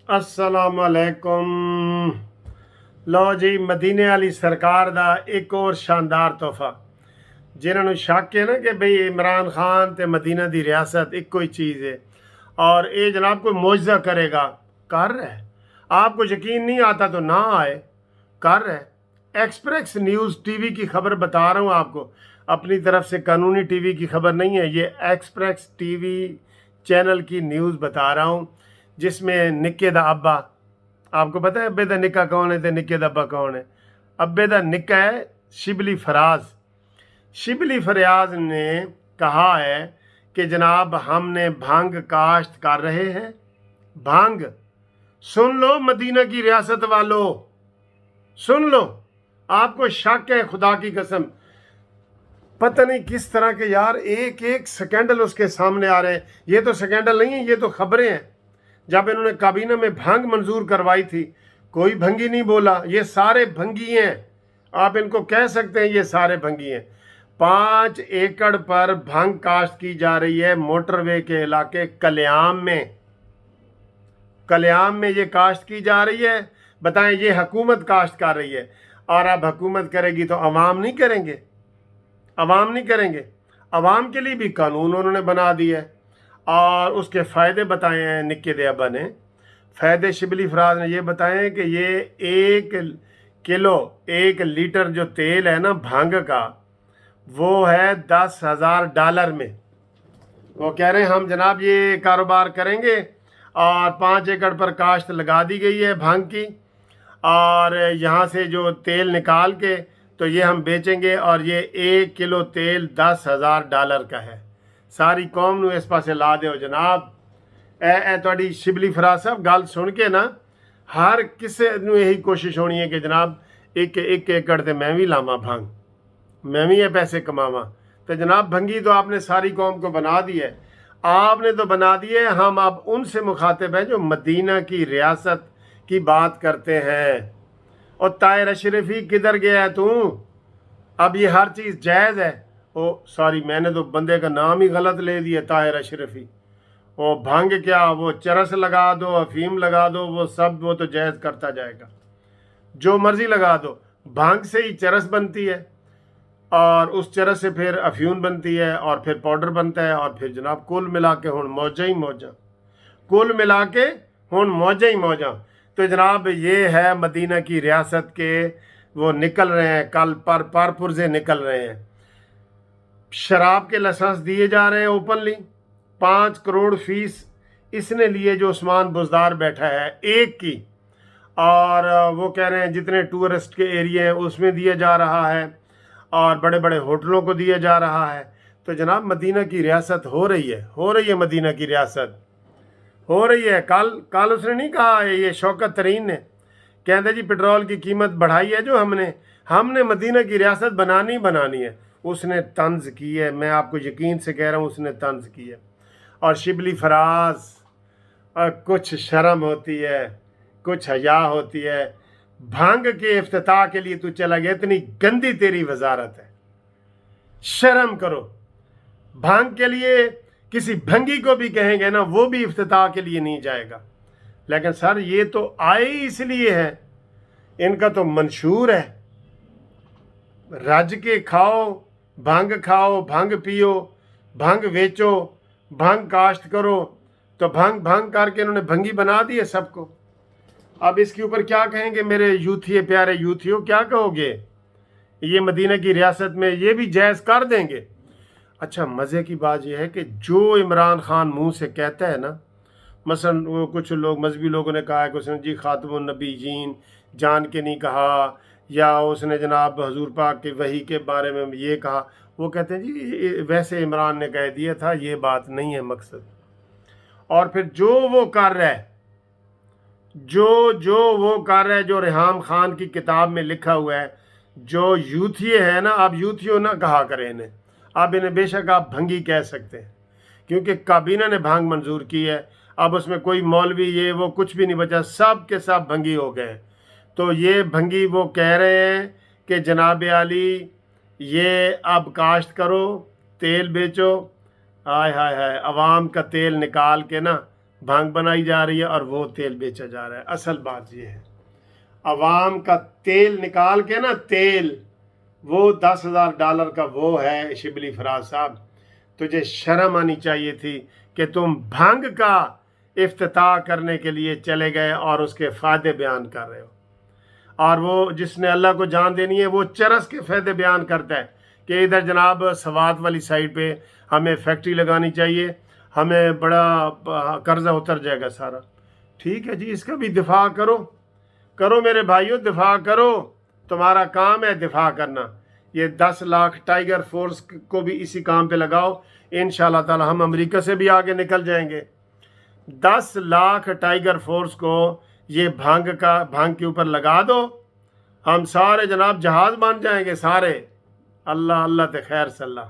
असलामुअलैकुम। लो जी, मदीने वाली सरकार दा एक और शानदार तोहफा। जिन्होंने शक है ना कि भाई इमरान खान ते मदीना दी रियासत एक ही चीज़ है और ये जनाब कोई मुआवजा करेगा, कर रहा है। आपको यकीन नहीं आता तो ना आए, कर रहा है। एक्सप्रेस न्यूज़ टीवी की खबर बता रहा हूँ आपको, अपनी तरफ से कानूनी टीवी की खबर नहीं है, ये एक्सप्रेस टीवी चैनल की न्यूज़ बता रहा हूँ, जिसमें निक्के दा अब्बा, आपको पता है अब्बे दा निक्का कौन है तो निक्के दा अब्बा कौन है? अब्बे दा निक्का है शिबली फराज। शिबली फराज ने कहा है कि जनाब हमने भांग काश्त कर रहे हैं। भांग, सुन लो मदीना की रियासत वालों, सुन लो। आपको शक है, खुदा की कसम, पता नहीं किस तरह के यार एक एक स्कैंडल उसके सामने आ रहे हैं। ये तो स्कैंडल नहीं है, ये तो खबरें हैं। जब इन्होंने काबीना में भांग मंजूर करवाई थी, कोई भंगी नहीं बोला, ये सारे भंगी हैं। आप इनको कह सकते हैं ये सारे भंगी हैं। 5 एकड़ पर भांग काश्त की जा रही है मोटरवे के इलाके कल्याम में। कल्याम में ये काश्त की जा रही है। बताएं, ये हुकूमत काश्त कर रही है और अब हुकूमत करेगी तो अवाम नहीं करेंगे? अवाम नहीं करेंगे? अवाम के लिए भी कानून उन्होंने बना दिया है और उसके फ़ायदे बताए हैं निक्के दे अब्बा ने। फ़ायदे शिबली फराज ने ये बताए हैं कि ये 1 लीटर जो तेल है ना भांग का, वो है $10,000 में। वो कह रहे हैं हम जनाब ये कारोबार करेंगे और 5 एकड़ पर काश्त लगा दी गई है भांग की, और यहाँ से जो तेल निकाल के तो ये हम बेचेंगे और ये 1 किलो तेल $10,000 का है। सारी कौम नू इस पासे ला दो जनाब। ए थोड़ी शिबली फराज साहब गल सुन के ना हर किसी नू यही कोशिश होनी है कि जनाब एक एकड़ ते मैं भी लावा भांग, मैं भी ये पैसे कमावा। तो जनाब भंगी तो आपने सारी कौम को बना दी है, आपने तो बना दी है। हम अब उनसे मुखातिब हैं जो मदीना की रियासत की बात करते हैं। और ताहिर अशरफी किधर गया है तू? अब ये हर चीज़ जायज़ है। ओ सॉरी, मैंने तो बंदे का नाम ही गलत ले दिया, ताहिर अशरफी। वो भांग क्या, वो चरस लगा दो, अफीम लगा दो, वो सब वो तो जायज़ करता जाएगा, जो मर्ज़ी लगा दो। भांग से ही चरस बनती है और उस चरस से फिर अफ्यून बनती है और फिर पाउडर बनता है और फिर जनाब कुल मिला के हुण मौजा ही मौजा, कुल मिला के हुण मौजा ही मौजा। तो जनाब ये है मदीना की रियासत के, वो निकल रहे हैं कल पर पुरजे निकल रहे हैं। शराब के लाइसेंस दिए जा रहे हैं ओपनली। 5 करोड़ फीस इसने लिए जो उस्मान बुजदार बैठा है एक की, और वो कह रहे हैं जितने टूरिस्ट के एरिया हैं उसमें दिया जा रहा है और बड़े बड़े होटलों को दिया जा रहा है। तो जनाब मदीना की रियासत हो रही है, हो रही है, मदीना की रियासत हो रही है। कल कल उसने नहीं कहा, ये शौकत तरीन ने कहते जी पेट्रोल की कीमत बढ़ाई है जो हमने मदीना की रियासत बनानी है। उसने तंज की है, मैं आपको यकीन से कह रहा हूँ उसने तंज की है। और शिबली फराज, कुछ शर्म होती है, कुछ हया होती है। भांग के इफ्तिताह के लिए तू चला गया, इतनी गंदी तेरी वजारत है, शर्म करो। भांग के लिए किसी भंगी को भी कहेंगे ना, वो भी इफ्तिताह के लिए नहीं जाएगा। लेकिन सर ये तो आए इसलिए है, इनका तो मंशूर है, रज के खाओ, भांग खाओ, भांग पियो, भांग बेचो, भांग काश्त करो। तो भांग करके इन्होंने भंगी बना दी है सबको। अब इसके ऊपर क्या कहेंगे मेरे यूथिये, प्यारे यूथियों, क्या कहोगे? ये मदीना की रियासत में ये भी जायज़ कर देंगे? अच्छा, मज़े की बात यह है कि जो इमरान खान मुंह से कहता है ना, मसलन वो कुछ लोग मजहबी लोगों ने कहा है कि उसने जी खातमुन नबीयीन जान के नहीं कहा, या उसने जनाब हजूर पाक के वही के बारे में ये कहा, वो कहते हैं जी वैसे इमरान ने कह दिया था, ये बात नहीं है मकसद। और फिर जो वो कर रहा है, जो वो कर रहा है, जो रेहाम खान की किताब में लिखा हुआ है, जो यूथिये है ना, अब यूथियो ना कहा करें इन्हें, अब इन्हें बेशक आप भंगी कह सकते हैं, क्योंकि काबीना ने भांग मंजूर की है। अब उसमें कोई मौलवी ये वो कुछ भी नहीं बचा, सब के सब भंगी हो गए। तो ये भंगी वो कह रहे हैं कि जनाब आली ये अब काश्त करो, तेल बेचो, हाय हाय हाय, अवाम का तेल निकाल के ना भांग बनाई जा रही है और वो तेल बेचा जा रहा है। असल बात ये है, अवाम का तेल निकाल के ना, तेल वो $10,000 का वो है। शिबली फराज साहब, तुझे शर्म आनी चाहिए थी कि तुम भांग का इफ्तिताह करने के लिए चले गए और उसके फ़ायदे बयान कर रहे हो। और वो जिसने अल्लाह को जान देनी है वो चरस के फ़ायदे बयान करता है कि इधर जनाब सवात वाली साइड पे हमें फैक्ट्री लगानी चाहिए, हमें बड़ा कर्जा उतर जाएगा सारा। ठीक है जी, इसका भी दिफा करो, करो मेरे भाइयों, दिफा करो, तुम्हारा काम है दिफा करना। ये 10 लाख टाइगर फोर्स को भी इसी काम पे लगाओ, इंशाल्लाह ताला हम अमेरिका से भी आगे निकल जाएंगे। 10 लाख टाइगर फोर्स को ये भांग के ऊपर लगा दो, हम सारे जनाब जहाज बन जाएंगे सारे। अल्लाह अल्लाह ते खैर सल्ला।